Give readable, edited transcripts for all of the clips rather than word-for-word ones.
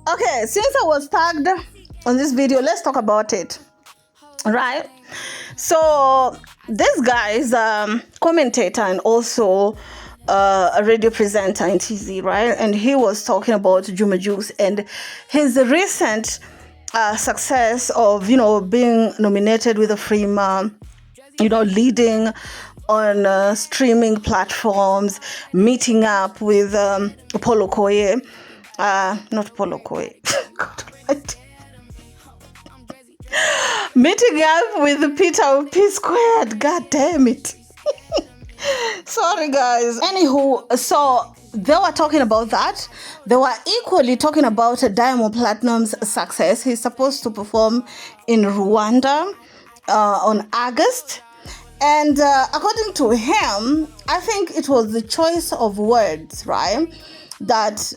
Okay, since I was tagged on this video, let's talk about it. Right? So this guy is a commentator and also a radio presenter in TZ, right? And he was talking about Juma Jux and his recent success of, being nominated with a Freema, leading on streaming platforms, meeting up with Polo Koye, not Polo Koye, God almighty. Meeting up with Peter of P Squared. God damn it. Sorry, guys. Anywho, so they were talking about that. They were equally talking about Diamond Platinum's success. He's supposed to perform in Rwanda on August. And according to him, I think it was the choice of words, right, that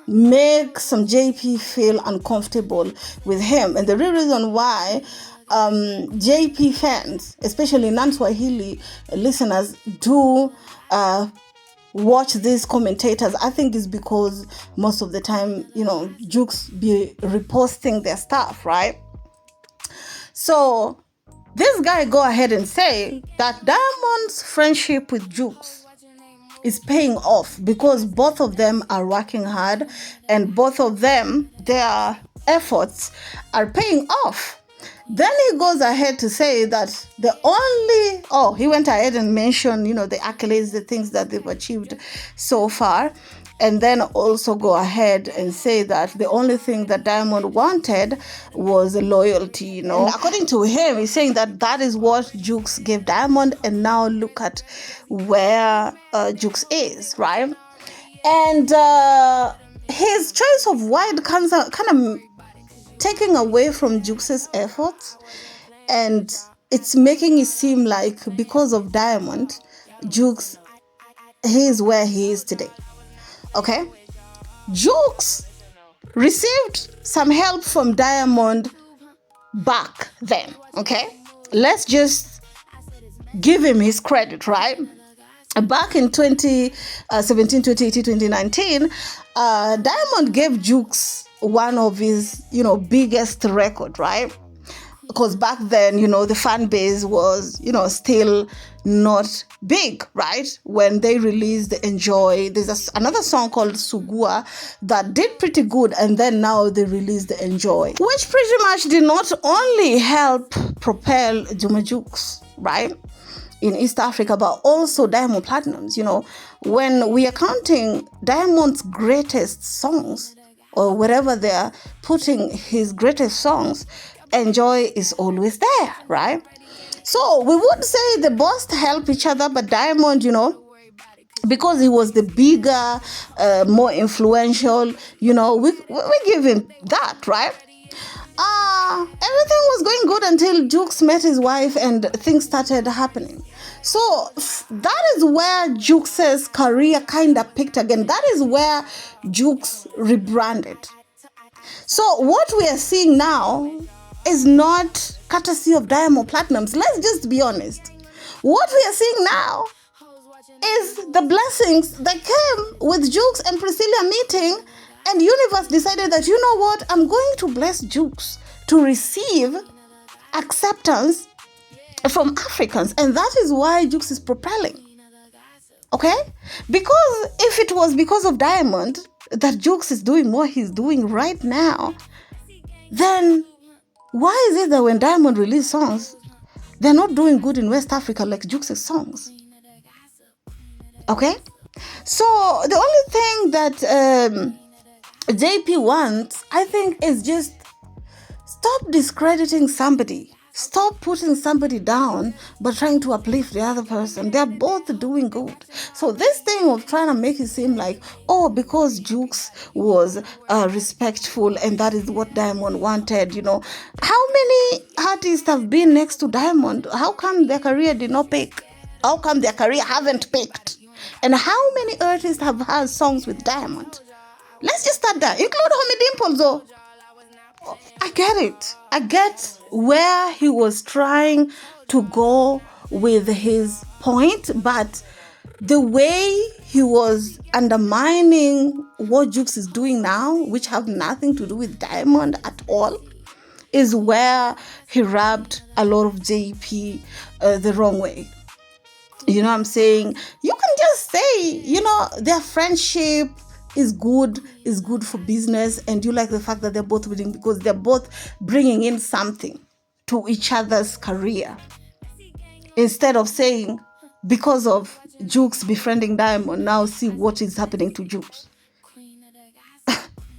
make some JP feel uncomfortable with him. And the real reason why JP fans, especially non-Swahili listeners, do watch these commentators, I think is because most of the time, Jux be reposting their stuff, right? So this guy go ahead and say that Diamond's friendship with Jux is paying off because both of them are working hard and both of them, their efforts are paying off. Then he goes ahead to say that he went ahead and mentioned, the accolades, the things that they've achieved so far. And then also go ahead and say that the only thing that Diamond wanted was loyalty, And according to him, he's saying that is what Jux gave Diamond. And now look at where Jux is, right? And his choice of word kind of taking away from Jux's efforts. And it's making it seem like because of Diamond, Jux, he is where he is today. Okay, Jux received some help from Diamond back then. Okay, let's just give him his credit, right? Back in 2017, 2018, 2019, Diamond gave Jux one of his, biggest record, right? Because back then, the fan base was, still not big, right? When they released Enjoy, there's another song called Sugua that did pretty good, and then now they released Enjoy, which pretty much did not only help propel Juma Jux, right, in East Africa, but also Diamond Platinums. When we are counting Diamond's greatest songs, or wherever they are putting his greatest songs, Enjoy is always there, right? So we would say the both help each other, but Diamond, because he was the bigger, more influential, we give him that, right? Everything was going good until Jux met his wife and things started happening. So that is where Jux's career kind of picked again. That is where Jux rebranded. So what we are seeing now is not courtesy of Diamond Platinums. Let's just be honest. What we are seeing now is the blessings that came with Jux and Priscilla meeting, and Universe decided that, you know what, I'm going to bless Jux to receive acceptance from Africans. And that is why Jux is propelling. Okay? Because if it was because of Diamond that Jux is doing what he's doing right now, then why is it that when Diamond release songs, they're not doing good in West Africa like Jux's songs? Okay? So the only thing that JP wants, I think, is just stop discrediting somebody. Stop putting somebody down but trying to uplift the other person. They're both doing good. So this thing of trying to make it seem like, because Jux was respectful and that is what Diamond wanted, How many artists have been next to Diamond? How come their career did not pick? How come their career haven't picked? And how many artists have had songs with Diamond? Let's just start there. Include Homie Dimples, though. I get it. I get where he was trying to go with his point, but the way he was undermining what Jux is doing now, which have nothing to do with Diamond at all, is where he rubbed a lot of JP the wrong way. You know what I'm saying? You can just say, their friendship is good for business, and you like the fact that they're both winning because they're both bringing in something to each other's career. Instead of saying, because of Jux befriending Diamond, now see what is happening to Jux.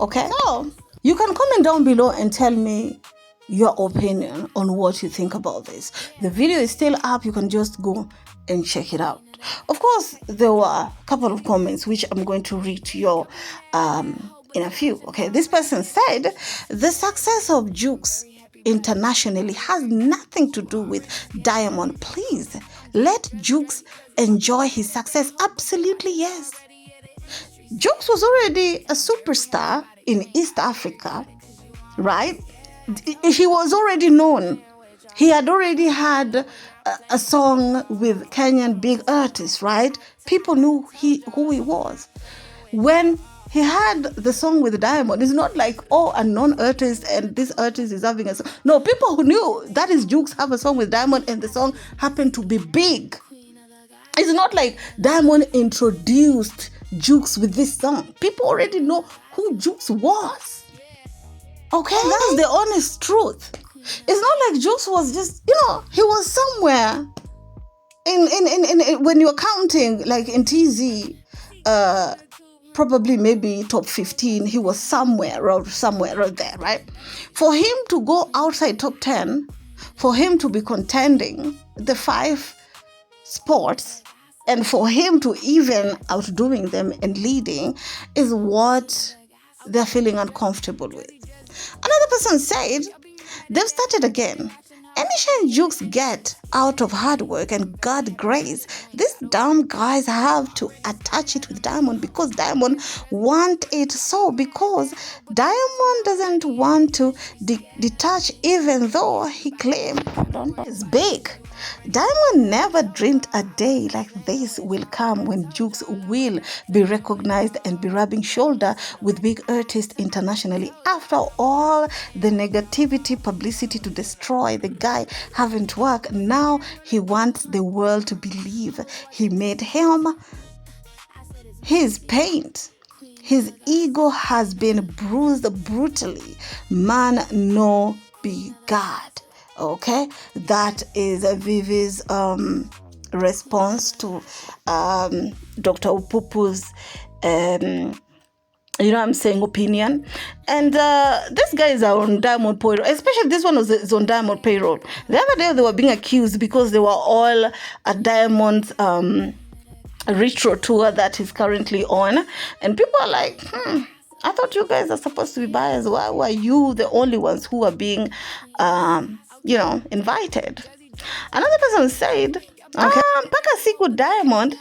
Okay? So, you can comment down below and tell me your opinion on what you think about this. The video is still up. You can just go and check it out. Of course, there were a couple of comments which I'm going to read to you in a few. Okay, this person said, the success of Jux internationally has nothing to do with Diamond. Please, let Jux enjoy his success. Absolutely, yes. Jux was already a superstar in East Africa, right? He was already known. He had already had a song with Kenyan big artists, right? People knew who he was. When he had the song with Diamond, it's not like, a non-artist and this artist is having a song. No, people who knew that is Jux have a song with Diamond and the song happened to be big. It's not like Diamond introduced Jux with this song. People already know who Jux was. Okay, that's the honest truth. It's not like Jux was just, he was somewhere in when you're counting, like in TZ, probably maybe top 15, he was somewhere around there, right? For him to go outside top 10, for him to be contending the 5 spots, and for him to even outdoing them and leading is what they're feeling uncomfortable with. Another person said, they've started again. Anything Jux get out of hard work and God grace, these damn guys have to attach it with Diamond because Diamond want it so, because Diamond doesn't want to detach, even though he claimed it's big. Diamond never dreamed a day like this will come when Jux will be recognized and be rubbing shoulder with big artists internationally. After all the negativity, publicity to destroy the guy haven't worked, now he wants the world to believe he made him his paint. His ego has been bruised brutally. Man no be God. Okay, that is Vivi's response to Dr. Upupu's opinion. And these guys are on Diamond payroll, especially this one is on Diamond payroll. The other day they were being accused because they were all at Diamond's retro tour that he's currently on, and people are like, I thought you guys are supposed to be biased. Why were you the only ones who are being invited? Another person said, mpaka siku Diamond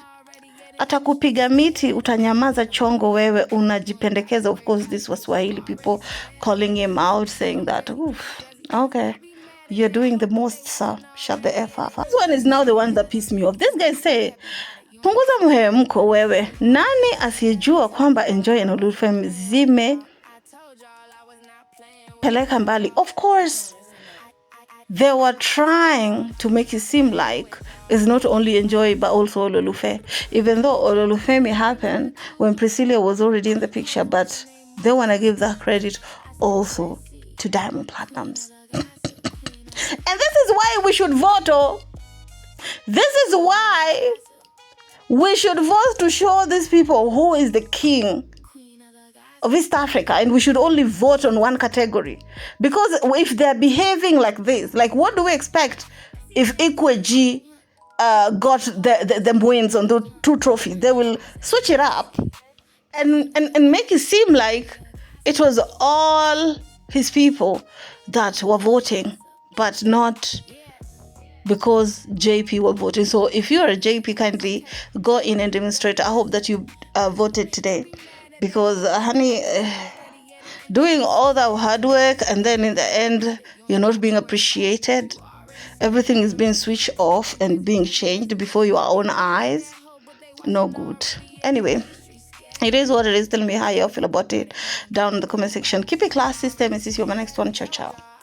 atakupiga miti utanyamaza chongo wewe unajipendekeza. Of course, this was Swahili people calling him out, saying that, okay, you're doing the most, sir. Shut the F up. This one is now the one that pissed me off. This guy say, punguza mhemko wewe. Nani asiyejua kwamba Enjoy and Olufem zime peleka mbali? Of course, they were trying to make it seem like it's not only Enjoy but also Ololufe. Even though Ololufe happened when Priscilla was already in the picture, but they want to give that credit also to Diamond Platnumz. And this is why we should vote. This is why we should vote to show these people who is the king of East Africa, and we should only vote on one category. Because if they're behaving like this, like what do we expect if Ikweji got the wins on the 2 trophies? They will switch it up and make it seem like it was all his people that were voting, but not because JP were voting. So if you're a JP, kindly go in and demonstrate. I hope that you voted today, because honey, doing all that hard work and then in the end you're not being appreciated. Everything is being switched off and being changed before your own eyes. no good. Anyway, it is what it is. Tell me how you feel about it down in the comment section. Keep it classy. Stay, Mrs. You. My next one. Ciao, ciao.